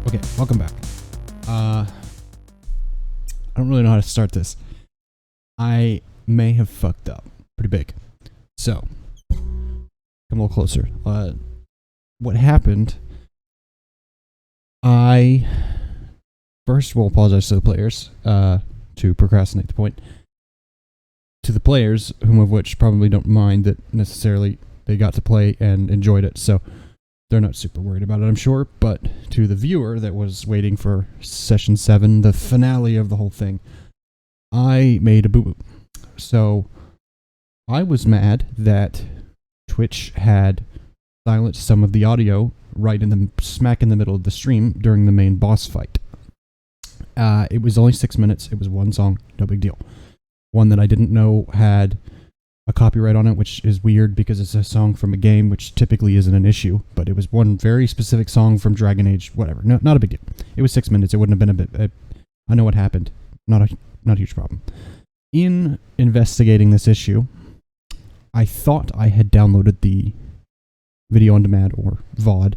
Okay, welcome back. I don't really know how to start this. I may have fucked up pretty big. So, come a little closer. What happened, I first will apologize to the players, to procrastinate the point. To the players, whom of which probably don't mind that necessarily they got to play and enjoyed it, so they're not super worried about it, I'm sure. But to the viewer that was waiting for Session 7, the finale of the whole thing, I made a boo-boo. So, I was mad that Twitch had silenced some of the audio right in the smack in the middle of the stream during the main boss fight. It was only 6 minutes. It was one song. No big deal. One that I didn't know had a copyright on it, which is weird because it's a song from a game, which typically isn't an issue. But it was one very specific song from Dragon Age, whatever. No, not a big deal. It was 6 minutes. It wouldn't have been a bit... I know what happened. Not a huge problem. In investigating this issue, I thought I had downloaded the video on demand, or VOD,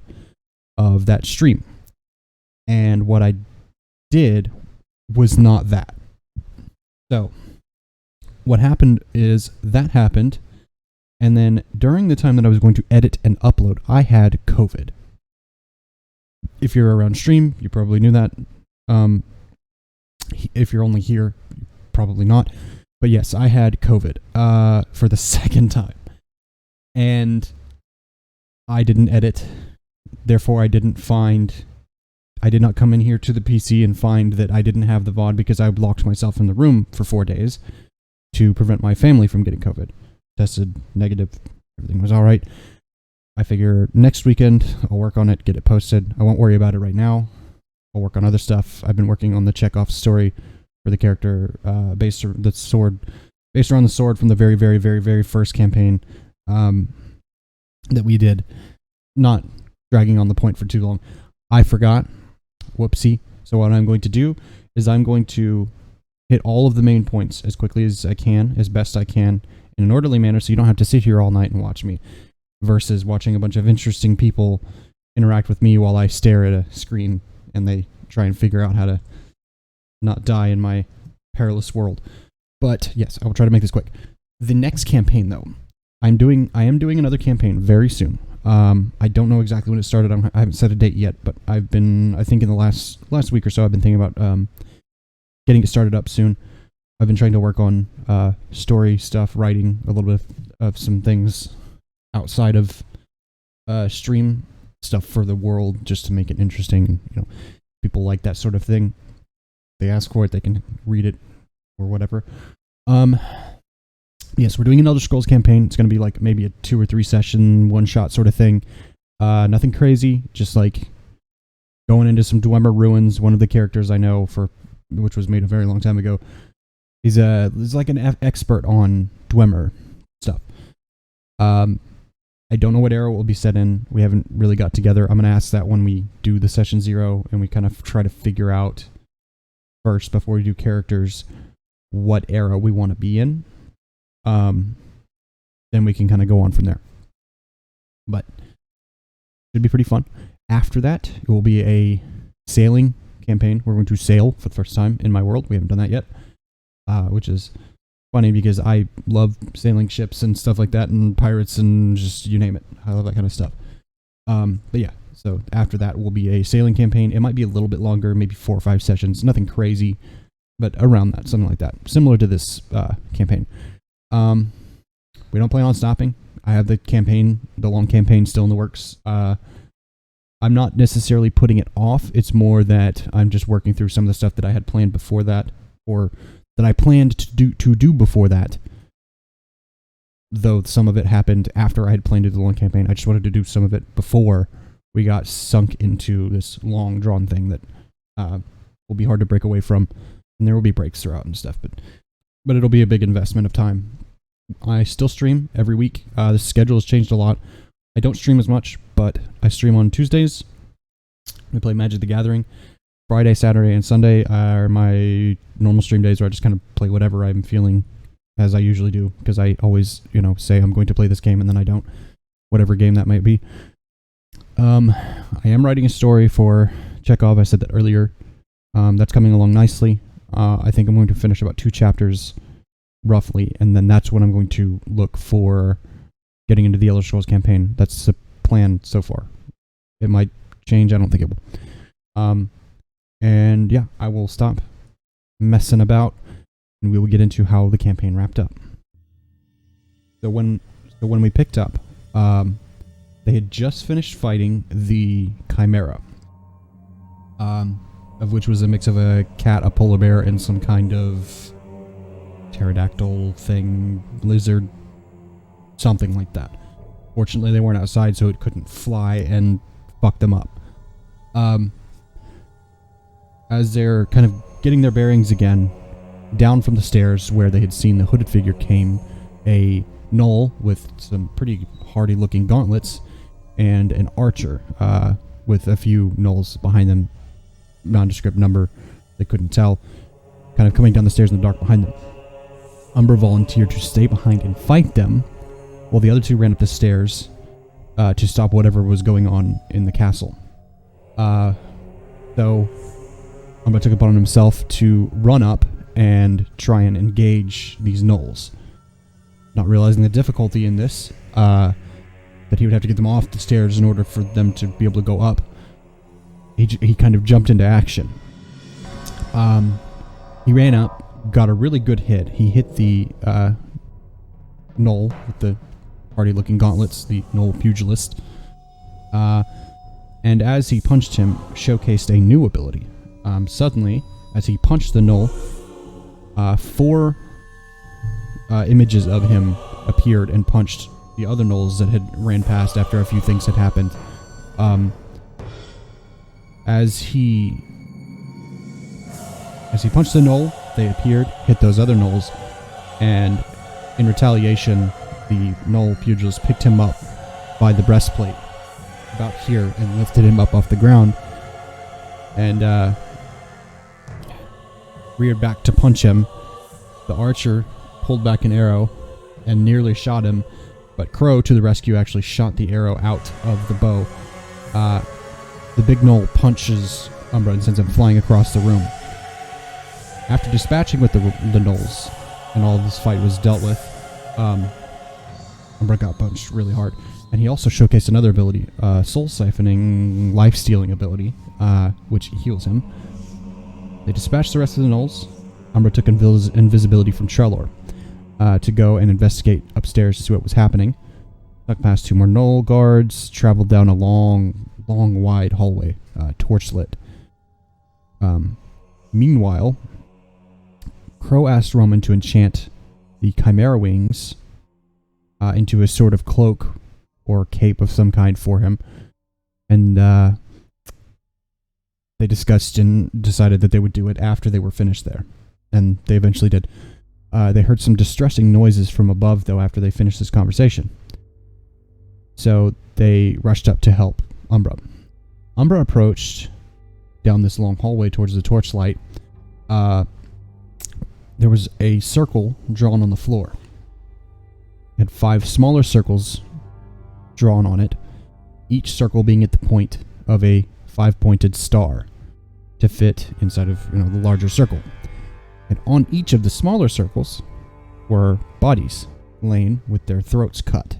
of that stream. And what I did was not that. So, what happened is that happened, and then during the time that I was going to edit and upload, I had COVID. If you're around stream, you probably knew that. If you're only here, probably not. But yes, I had COVID for the second time. And I didn't edit. Therefore, I did not come in here to the PC and find that I didn't have the VOD because I locked myself in the room for 4 days to prevent my family from getting COVID. Tested negative. Everything was all right. I figure next weekend I'll work on it, get it posted. I won't worry about it right now. I'll work on other stuff. I've been working on the Chekhov story for the character based around the sword from the very, very, very, very first campaign that we did. Not dragging on the point for too long. I forgot. Whoopsie. So what I'm going to do is I'm going to hit all of the main points as quickly as I can, as best I can, in an orderly manner, so you don't have to sit here all night and watch me, versus watching a bunch of interesting people interact with me while I stare at a screen and they try and figure out how to not die in my perilous world. But yes, I will try to make this quick. The next campaign, though, I am doing another campaign very soon. I don't know exactly when it started. I haven't set a date yet, but I think in the last week or so, I've been thinking about getting it started up soon. I've been trying to work on story stuff, writing a little bit of some things outside of stream stuff for the world, just to make it interesting. You know, people like that sort of thing. They ask for it, they can read it or whatever. Yes, we're doing an Elder Scrolls campaign. It's going to be like maybe a 2 or 3 session, one-shot sort of thing. Nothing crazy, just like going into some Dwemer ruins. One of the characters I know, which was made a very long time ago, he's like an expert on Dwemer stuff. I don't know what era it will be set in. We haven't really got together. I'm going to ask that when we do the Session 0, and we kind of try to figure out first, before we do characters, what era we want to be in. Then we can kind of go on from there. But it should be pretty fun. After that, it will be a sailing campaign. We're going to sail for the first time in my world. We haven't done that yet, which is funny because I love sailing ships and stuff like that, and pirates and just you name it. I love that kind of stuff. But yeah, so after that will be a sailing campaign. It might be a little bit longer, maybe 4 or 5 sessions. Nothing crazy, but around that, something like that. Similar to this campaign. We don't plan on stopping. I have the long campaign still in the works. I'm not necessarily putting it off. It's more that I'm just working through some of the stuff that I had planned before that, or that I planned to do before that. Though some of it happened after I had planned to do the long campaign. I just wanted to do some of it before we got sunk into this long drawn thing that will be hard to break away from. And there will be breaks throughout and stuff, but it'll be a big investment of time. I still stream every week. The schedule has changed a lot. I don't stream as much, but I stream on Tuesdays. We play Magic the Gathering. Friday, Saturday, and Sunday are my normal stream days where I just kind of play whatever I'm feeling, as I usually do, because I always, say I'm going to play this game and then I don't, whatever game that might be. I am writing a story for Chekhov, I said that earlier. That's coming along nicely. I think I'm going to finish about 2 chapters roughly, and then that's when I'm going to look for getting into the Elder Scrolls campaign. That's the plan so far. It might change. I don't think it will. And yeah, I will stop messing about, and we will get into how the campaign wrapped up. So when we picked up, they had just finished fighting the Chimera, of which was a mix of a cat, a polar bear, and some kind of pterodactyl thing, lizard, something like that. Fortunately, they weren't outside, so it couldn't fly and fuck them up. As they're kind of getting their bearings again, down from the stairs where they had seen the hooded figure came a gnoll with some pretty hardy-looking gauntlets and an archer with a few gnolls behind them, nondescript number, they couldn't tell, kind of coming down the stairs in the dark behind them. Umbra volunteered to stay behind and fight them, while the other two ran up the stairs to stop whatever was going on in the castle. So Umbra took it upon himself to run up and try and engage these gnolls. Not realizing the difficulty in this, that he would have to get them off the stairs in order for them to be able to go up, he kind of jumped into action. He ran up, got a really good hit. He hit the gnoll with the hardy-looking gauntlets, the gnoll pugilist, and as he punched him, showcased a new ability. Suddenly, as he punched the gnoll, 4 images of him appeared and punched the other gnolls that had ran past after a few things had happened. As he punched the gnoll, they appeared, hit those other gnolls, and in retaliation, the gnoll pugilist picked him up by the breastplate, about here, and lifted him up off the ground, and reared back to punch him. The archer pulled back an arrow and nearly shot him, but Crow, to the rescue, actually shot the arrow out of the bow. The big gnoll punches Umbra and sends him flying across the room. After dispatching with the gnolls, and all of this fight was dealt with, Umbra got punched really hard. And he also showcased another ability, soul siphoning, life stealing ability, which heals him. They dispatched the rest of the gnolls. Umbra took invisibility from Trelor to go and investigate upstairs to see what was happening. Snuck past 2 more gnoll guards, traveled down a long, wide hallway, torchlit. Meanwhile, Crow asked Roman to enchant the Chimera wings into a sort of cloak or cape of some kind for him, and they discussed and decided that they would do it after they were finished there, and they eventually did. They heard some distressing noises from above, though, after they finished this conversation, so they rushed up to help Umbra. Umbra approached down this long hallway towards the torchlight. There was a circle drawn on the floor. It had 5 smaller circles drawn on it, each circle being at the point of a 5-pointed star to fit inside of the larger circle. And on each of the smaller circles were bodies laying with their throats cut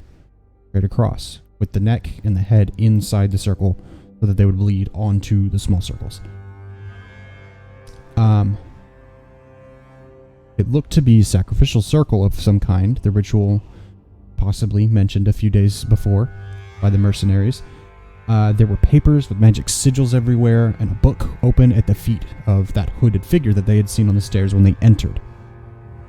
straight across, with the neck and the head inside the circle so that they would bleed onto the small circles. It looked to be a sacrificial circle of some kind, the ritual possibly mentioned a few days before by the mercenaries. There were papers with magic sigils everywhere, and a book open at the feet of that hooded figure that they had seen on the stairs when they entered.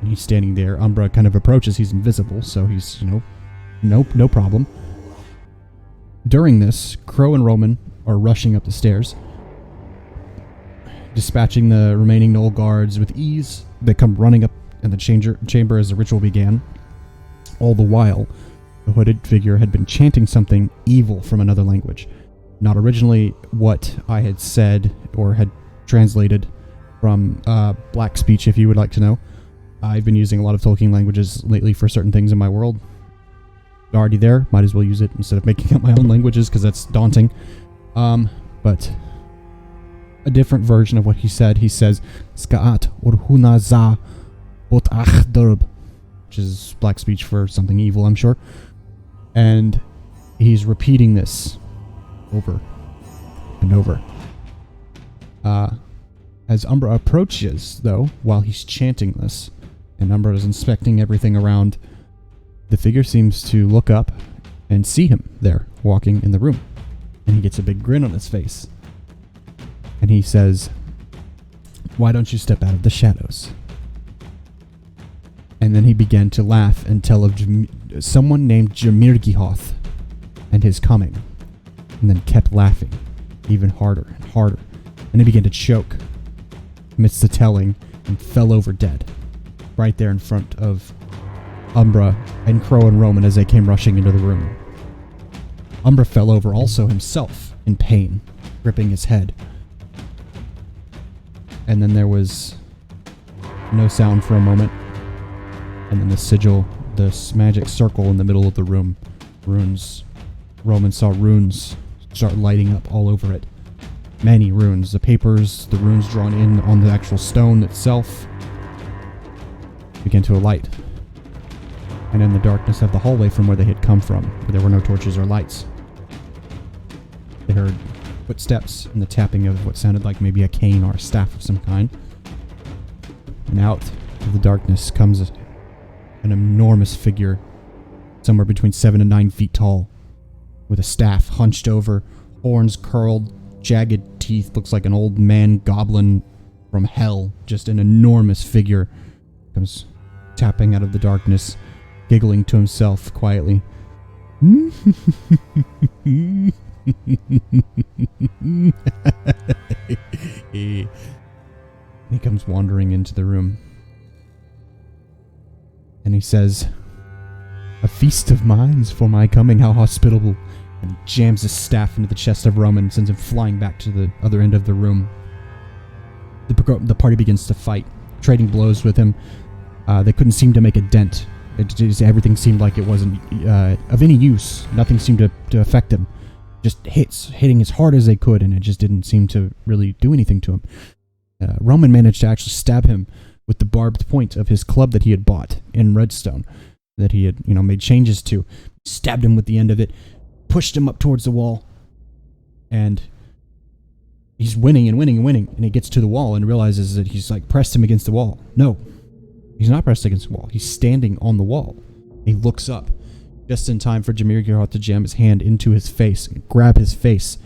And he's standing there. Umbra kind of approaches. He's invisible, so he's, no problem. During this, Crow and Roman are rushing up the stairs, dispatching the remaining gnoll guards with ease. They come running up in the chamber as the ritual began. All the while, the hooded figure had been chanting something evil from another language. Not originally what I had said or had translated from Black speech, if you would like to know. I've been using a lot of Tolkien languages lately for certain things in my world. Already there, might as well use it instead of making up my own languages, because that's daunting. But a different version of what he said. He says, Ska'at Urhuna Za Bot Achdurb, which is black speech for something evil, I'm sure. And he's repeating this over and over. As Umbra approaches, though, while he's chanting this, and Umbra is inspecting everything around, the figure seems to look up and see him there, walking in the room. And he gets a big grin on his face. And he says, "Why don't you step out of the shadows?" And then he began to laugh and tell of someone named Jamirgihoth and his coming. And then kept laughing even harder and harder. And he began to choke amidst the telling and fell over dead. Right there in front of Umbra and Crow and Roman as they came rushing into the room. Umbra fell over also himself in pain, gripping his head. And then there was no sound for a moment. And then the sigil, this magic circle in the middle of the room, runes. Roman saw runes start lighting up all over it. Many runes. The papers, the runes drawn in on the actual stone itself began to alight. And in the darkness of the hallway from where they had come from, where there were no torches or lights, they heard footsteps and the tapping of what sounded like maybe a cane or a staff of some kind. And out of the darkness comes an enormous figure, somewhere between 7 and 9 feet tall, with a staff hunched over, horns curled, jagged teeth, looks like an old man goblin from hell. Just an enormous figure comes tapping out of the darkness, giggling to himself quietly. He comes wandering into the room. And he says, "A feast of minds for my coming, how hospitable." And he jams his staff into the chest of Roman and sends him flying back to the other end of the room. The party begins to fight, trading blows with him. They couldn't seem to make a dent. Everything seemed like it wasn't of any use. Nothing seemed to affect him. Just hitting as hard as they could, and it just didn't seem to really do anything to him. Roman managed to actually stab him with the barbed point of his club that he had bought in Redstone, that he had, made changes to. Stabbed him with the end of it, pushed him up towards the wall, and he's winning and winning and winning, and he gets to the wall and realizes that he's pressed him against the wall. No, he's not pressed against the wall. He's standing on the wall. He looks up just in time for Jamirgihoth to jam his hand into his face, and grab his face,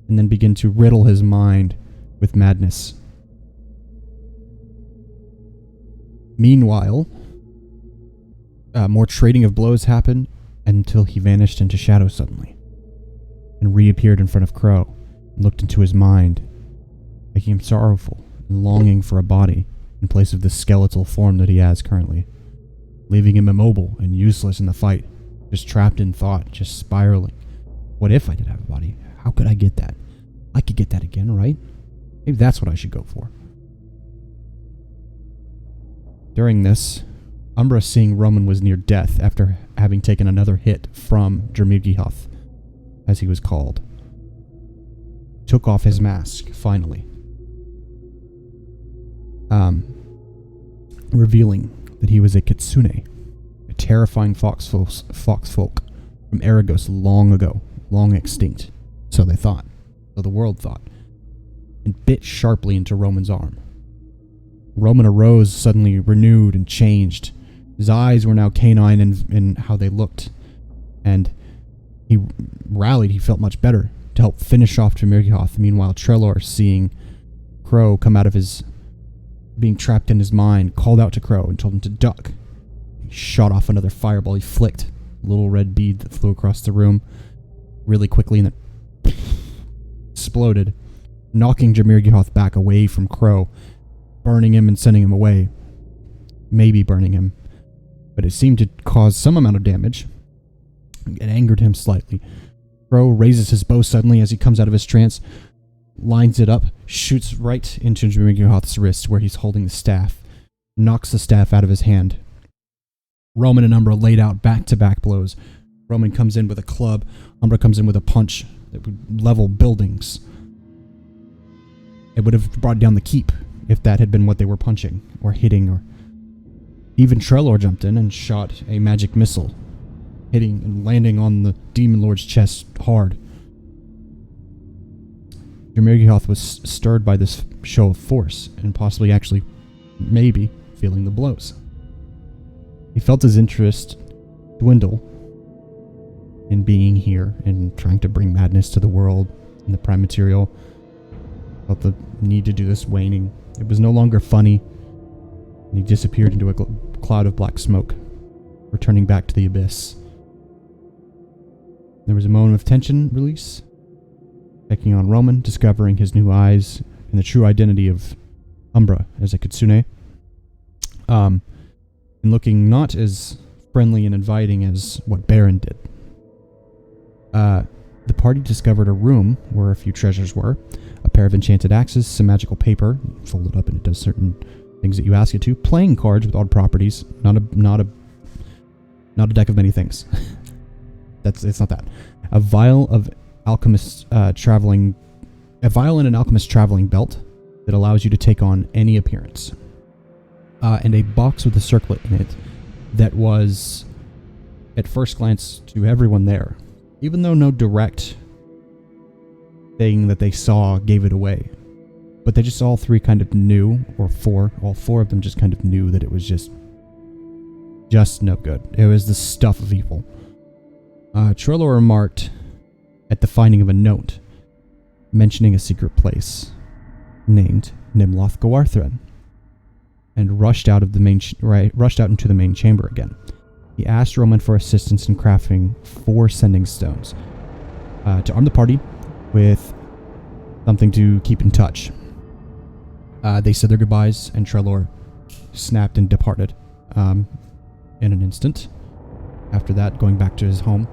and then begin to riddle his mind with madness. Meanwhile, more trading of blows happened until he vanished into shadow suddenly and reappeared in front of Crow and looked into his mind, making him sorrowful and longing for a body in place of the skeletal form that he has currently, leaving him immobile and useless in the fight, just trapped in thought, just spiraling. What if I did have a body? How could I get that? I could get that again, right? Maybe that's what I should go for. During this, Umbra, seeing Roman was near death after having taken another hit from Jamirgihoth, as he was called, took off his mask, finally, revealing that he was a kitsune, a terrifying foxfolk from Aragos long ago, long extinct, so they thought, so the world thought, and bit sharply into Roman's arm. Roman arose suddenly renewed and changed. His eyes were now canine in how they looked, and he rallied. He felt much better to help finish off Jamirgihoth. Meanwhile, Trelor, seeing Crow come out of his being trapped in his mind, called out to Crow and told him to duck. He shot off another fireball. He flicked a little red bead that flew across the room really quickly and then exploded, knocking Jamirgihoth back away from Crow, burning him and sending him away. Maybe burning him. But it seemed to cause some amount of damage. It angered him slightly. Crow raises his bow suddenly as he comes out of his trance, lines it up, shoots right into Jamirgihoth's wrist where he's holding the staff, knocks the staff out of his hand. Roman and Umbra laid out back-to-back blows. Roman comes in with a club. Umbra comes in with a punch that would level buildings. It would have brought down the keep if that had been what they were punching or hitting. Or even Trelawney jumped in and shot a magic missile, hitting and landing on the Demon Lord's chest hard. Jermurgeoth was stirred by this show of force and possibly actually, maybe, feeling the blows. He felt his interest dwindle in being here and trying to bring madness to the world and the Prime Material. Felt the need to do this waning. It was no longer funny, and he disappeared into a cloud of black smoke, returning back to the abyss. There was a moment of tension release, checking on Roman, discovering his new eyes and the true identity of Umbra as a Kitsune. And looking not as friendly and inviting as what Baron did. The party discovered a room where a few treasures were, a pair of enchanted axes, some magical paper, folded up and it does certain things that you ask it to, playing cards with odd properties, not a deck of many things. It's not that. A vial and an alchemist traveling belt that allows you to take on any appearance. And a box with a circlet in it that was, at first glance, to everyone there, even though no direct thing that they saw gave it away. But they just all three kind of knew, all four of them just kind of knew that it was just no good. It was the stuff of evil. Trelawney remarked at the finding of a note mentioning a secret place named Nimloth Gawarthren, and rushed out into the main chamber again. He asked Roman for assistance in crafting 4 sending stones to arm the party with something to keep in touch. They said their goodbyes, and Trelawney snapped and departed in an instant. After that, going back to his home,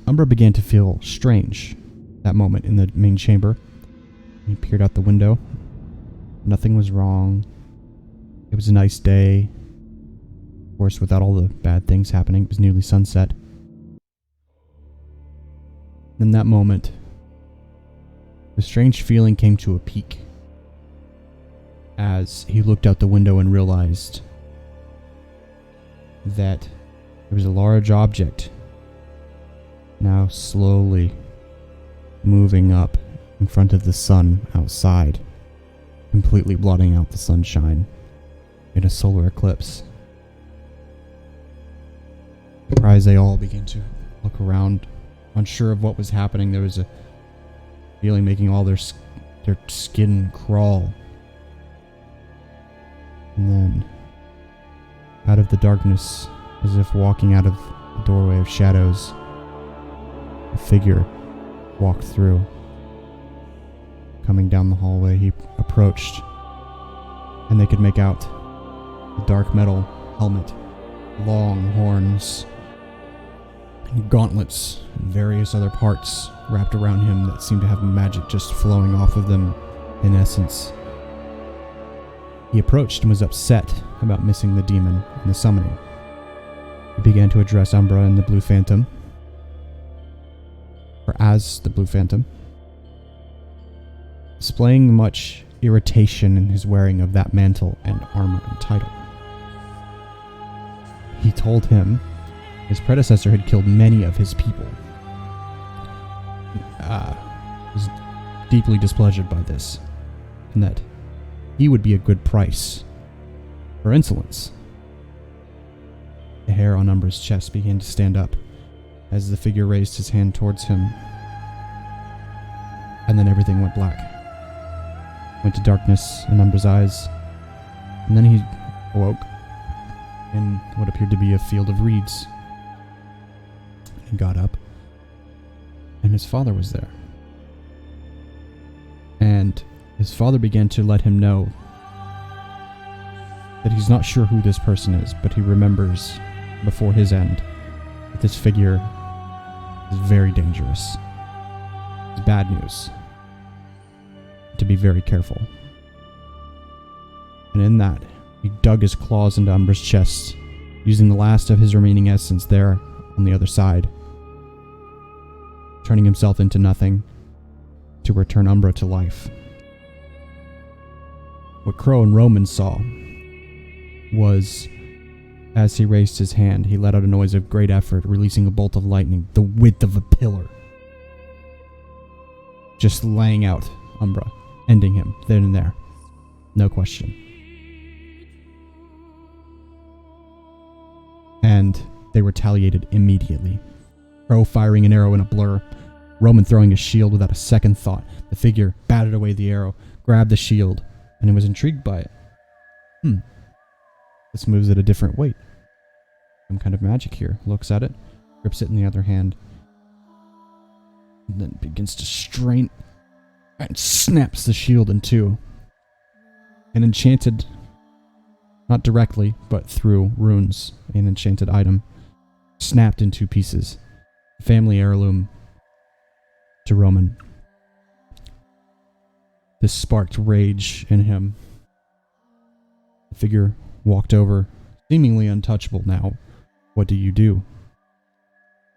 Umbra began to feel strange that moment in the main chamber. He peered out the window. Nothing was wrong. It was a nice day. Of course, without all the bad things happening. It was nearly sunset. In that moment, the strange feeling came to a peak as he looked out the window and realized that there was a large object now slowly moving up in front of the sun outside, completely blotting out the sunshine in a solar eclipse. Surprised, they all began to look around, unsure of what was happening. There was a feeling making all their skin crawl. And then, out of the darkness, as if walking out of a doorway of shadows, a figure walked through. Coming down the hallway, he approached, and they could make out a dark metal helmet, long horns, and gauntlets, and various other parts wrapped around him that seemed to have magic just flowing off of them in essence. He approached and was upset about missing the demon and the summoning. He began to address Umbra and the Blue Phantom, or as the Blue Phantom, displaying much irritation in his wearing of that mantle and armor and title. He told him his predecessor had killed many of his people. Was deeply displeasured by this, and that he would be a good price for insolence. The hair on Umbra's chest began to stand up as the figure raised his hand towards him, and then everything went black. Went to darkness in Umbra's eyes, and then he awoke in what appeared to be a field of reeds. He got up, and his father was there. And his father began to let him know that he's not sure who this person is, but he remembers before his end that this figure is very dangerous. It's bad news. To be very careful. And in that, he dug his claws into Umbra's chest, using the last of his remaining essence there on the other side, turning himself into nothing to return Umbra to life. What Crow and Roman saw was, as he raised his hand, he let out a noise of great effort, releasing a bolt of lightning the width of a pillar, just laying out Umbra, ending him then and there. No question. And they retaliated immediately. Crow firing an arrow in a blur, Roman throwing his shield without a second thought. The figure batted away the arrow, grabbed the shield, and was intrigued by it. This moves at a different weight. Some kind of magic here. Looks at it, grips it in the other hand, and then begins to strain and snaps the shield in two. An enchanted, not directly, but through runes, an enchanted item, snapped in two pieces. Family heirloom to Roman. This sparked rage in him. The figure walked over, seemingly untouchable now. What do you do?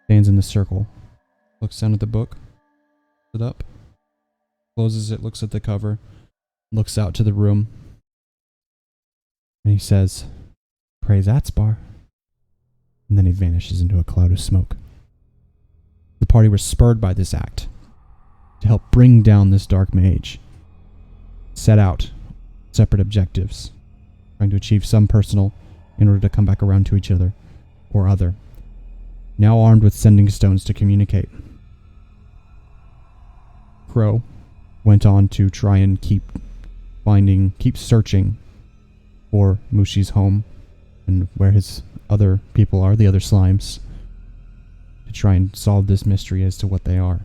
Stands in the circle, looks down at the book, picks it up, closes it, looks at the cover, looks out to the room, and he says, "Praise Atspar." And then he vanishes into a cloud of smoke. The party was spurred by this act to help bring down this dark mage. Set out separate objectives, trying to achieve some personal in order to come back around to each other or other. Now armed with sending stones to communicate. Crow went on to try and keep searching for Mushi's home and where his other people are, the other slimes, to try and solve this mystery as to what they are.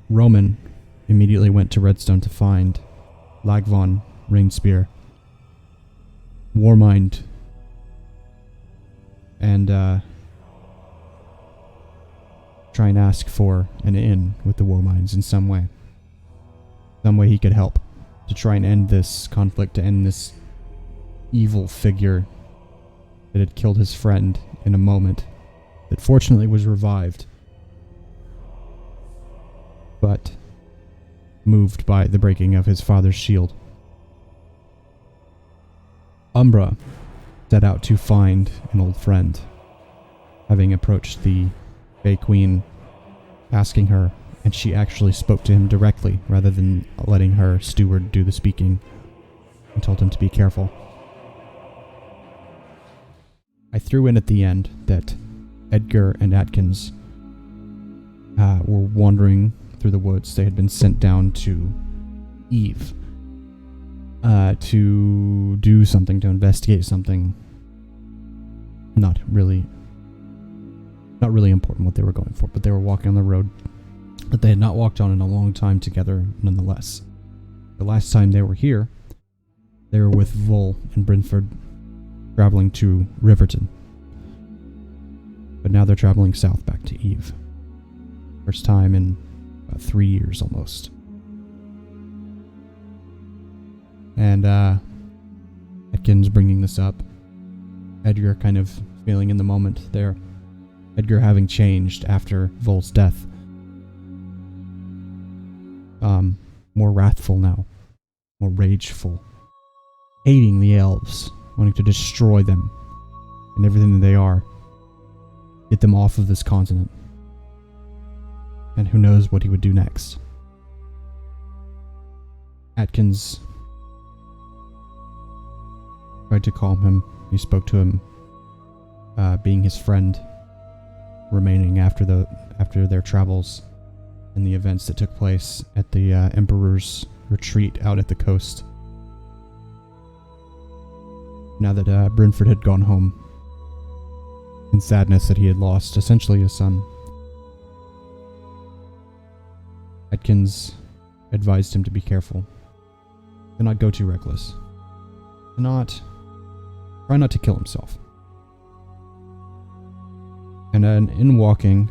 Roman immediately went to Redstone to find Lagvon, Rainspear, Warmind, and try and ask for an in with the Warminds in some way. Some way he could help to try and end this conflict, to end this evil figure that had killed his friend in a moment that fortunately was revived, but moved by the breaking of his father's shield. Umbra set out to find an old friend, having approached the Bay Queen, asking her, and she actually spoke to him directly rather than letting her steward do the speaking, and told him to be careful. I threw in at the end that Edgar and Atkins were wandering through the woods. They had been sent down to Eve to do something, to investigate something. Not really important what they were going for, but they were walking on the road that they had not walked on in a long time together nonetheless. The last time they were here, they were with Vol and Brynford, traveling to Riverton. But now they're traveling south back to Eve. First time in about 3 years almost. And Atkins bringing this up. Edgar kind of feeling in the moment there. Edgar having changed after Vol's death. More wrathful now. More rageful. Hating the elves. Wanting to destroy them. And everything that they are. Get them off of this continent. And who knows what he would do next. Atkins tried to calm him. He spoke to him, being his friend, remaining after their travels and the events that took place at the Emperor's retreat out at the coast. Now that Brynford had gone home, in sadness that he had lost essentially his son, Atkins advised him to be careful, to not go too reckless, try not to kill himself. And in walking,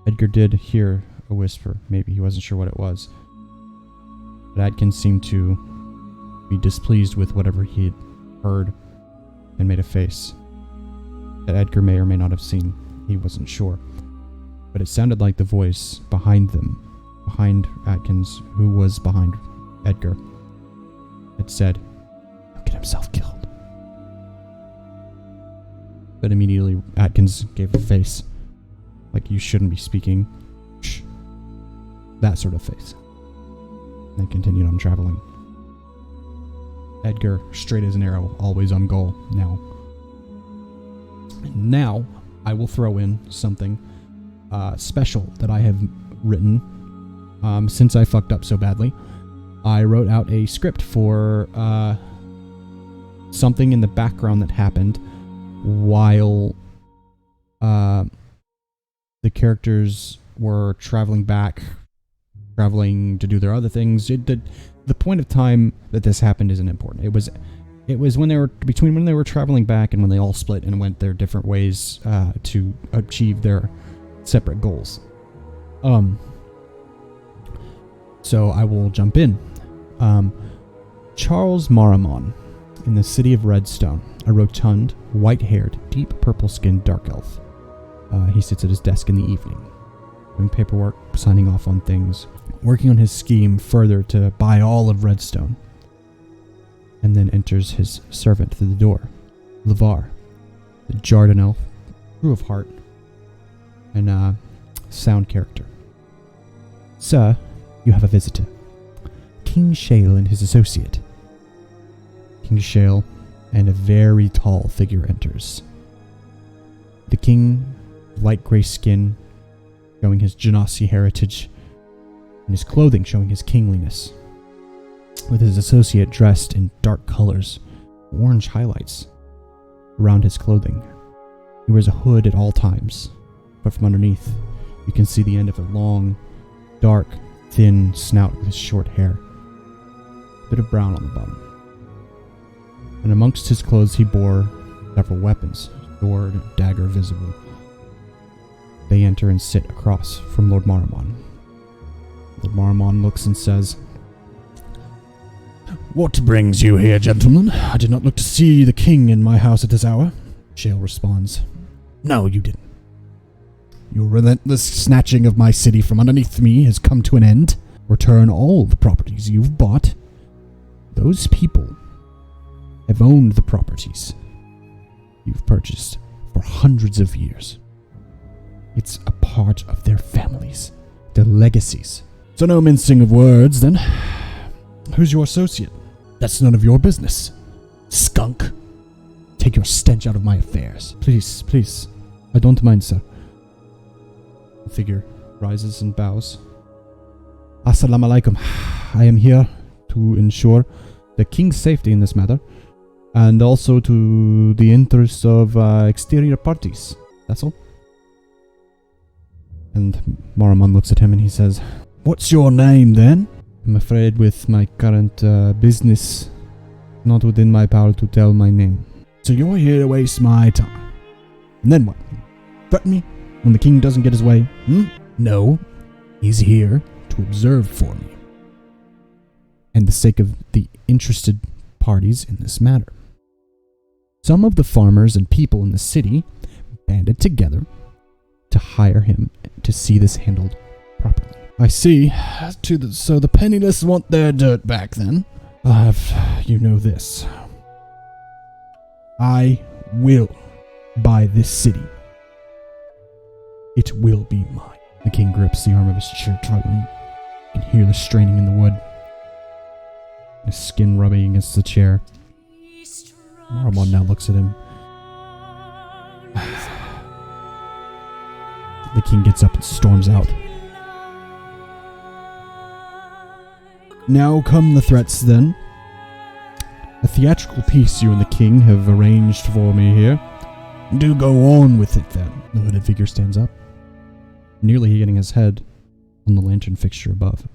Edgar did hear a whisper. Maybe he wasn't sure what it was. But Atkins seemed to be displeased with whatever he had heard and made a face that Edgar may or may not have seen. He wasn't sure. But it sounded like the voice behind them behind Atkins, who was behind Edgar, had said, "He'll get himself killed." But immediately Atkins gave a face, like you shouldn't be speaking. Shh. That sort of face. And they continued on traveling. Edgar, straight as an arrow, always on goal now. Now, I will throw in something special that I have written since I fucked up so badly. I wrote out a script for something in the background that happened while the characters were traveling to do their other things. The point of time that this happened isn't important. It was when they were when they were traveling back and when they all split and went their different ways to achieve their separate goals. So I will jump in. Charles Maramon, in the city of Redstone, a rotund, white-haired, deep purple-skinned dark elf. He sits at his desk in the evening, doing paperwork, signing off on things, working on his scheme further to buy all of Redstone. And then enters his servant through the door, Lavar, the Jarden elf, true of heart, and sound character. "Sir, you have a visitor. King Shale and his associate." King Shale and a very tall figure enters. The king, light gray skin, showing his Genasi heritage, and his clothing showing his kingliness, with his associate dressed in dark colors, orange highlights around his clothing. He wears a hood at all times, but from underneath, you can see the end of a long, dark, thin snout with his short hair. A bit of brown on the bottom. And amongst his clothes he bore several weapons, sword and dagger visible. They enter and sit across from Lord Maramon. Lord Maramon looks and says, "What brings you here, gentlemen? I did not look to see the king in my house at this hour." Shale responds, "No, you didn't. Your relentless snatching of my city from underneath me has come to an end. Return all the properties you've bought. Those people have owned the properties you've purchased for hundreds of years. It's a part of their families, their legacies. So no mincing of words, then. Who's your associate? That's none of your business. Skunk. Take your stench out of my affairs." Please, please. I don't mind, sir." The figure rises and bows. "Assalamu alaikum. I am here to ensure the king's safety in this matter, and also to the interests of exterior parties. That's all." And Maramon looks at him and he says, "What's your name, then?" "I'm afraid with my current business, not within my power to tell my name." "So you're here to waste my time. And then what? Threaten me when the king doesn't get his way? No, he's here to observe for me, and the sake of the interested parties in this matter. Some of the farmers and people in the city banded together to hire him to see this handled properly." "I see. So the penniless want their dirt back, then? I'll have you know this. I will buy this city. It will be mine." The king grips the arm of his chair tightly. You can hear the straining in the wood, his skin rubbing against the chair. Maramon now looks at him. The king gets up and storms out. "Now come the threats, then. A theatrical piece you and the king have arranged for me here. Do go on with it, then." The hooded figure stands up, nearly hitting his head on the lantern fixture above.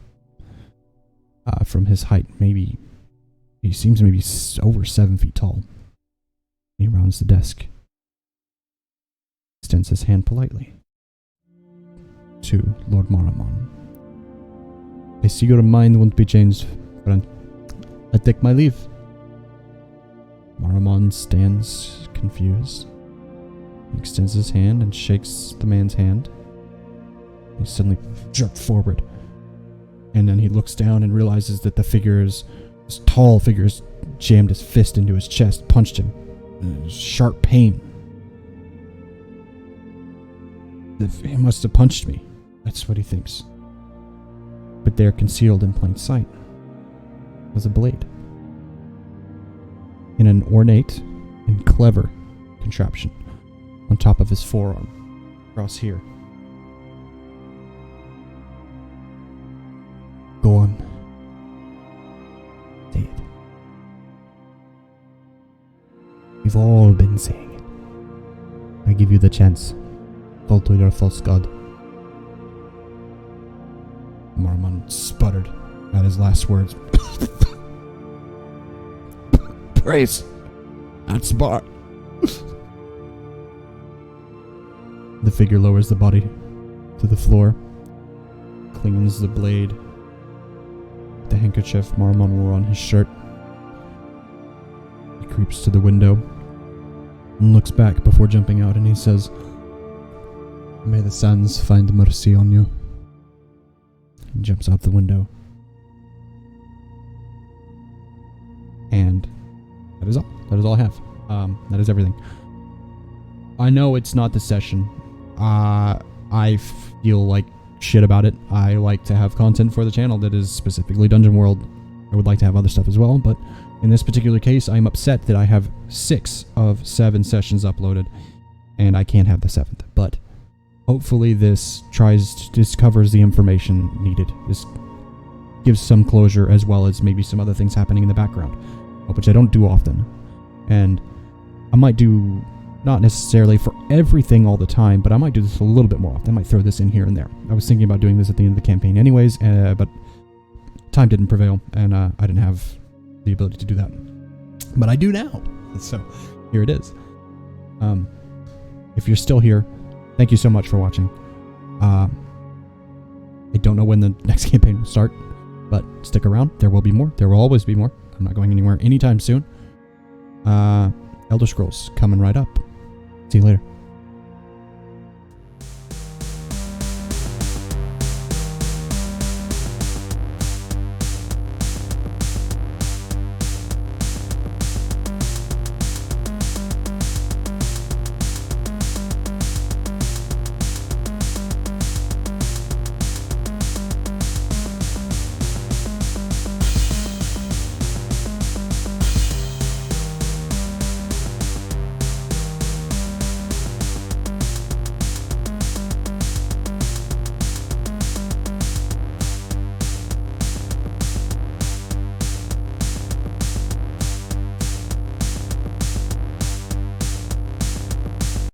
From his height, he seems maybe over 7 feet tall. He rounds the desk, extends his hand politely to Lord Maramon. "I see your mind won't be changed, friend. I take my leave." Maramon stands confused. He extends his hand and shakes the man's hand. He suddenly jerked forward, And then he looks down and realizes that this tall figure has jammed his fist into his chest, punched him. And there's sharp pain. He must have punched me. That's what he thinks. But there, concealed in plain sight, was a blade. In an ornate and clever contraption on top of his forearm, across here. Go on. Say it. We've all been saying it. I give you the chance. Fall to your false god. Marmon sputtered at his last words. Praise. That's bar. The figure lowers the body to the floor, cleans the blade, the handkerchief Marmon wore on his shirt. He creeps to the window and looks back before jumping out, and he says, "May the sands find mercy on you." He jumps out the window. And that is all. That is all I have. That is everything. I know it's not the session. I feel like shit about it. I like to have content for the channel that is specifically Dungeon World. I would like to have other stuff as well, but in this particular case, I'm upset that I have 6 of 7 sessions uploaded, and I can't have the 7th. But hopefully this covers the information needed. This gives some closure, as well as maybe some other things happening in the background, which I don't do often. And I might do, not necessarily for everything all the time, but I might do this a little bit more often. I might throw this in here and there. I was thinking about doing this at the end of the campaign anyways, but time didn't prevail, and I didn't have the ability to do that. But I do now, so here it is. If you're still here, thank you so much for watching. I don't know when the next campaign will start, but stick around. There will be more. There will always be more. I'm not going anywhere anytime soon. Elder Scrolls coming right up. See you later.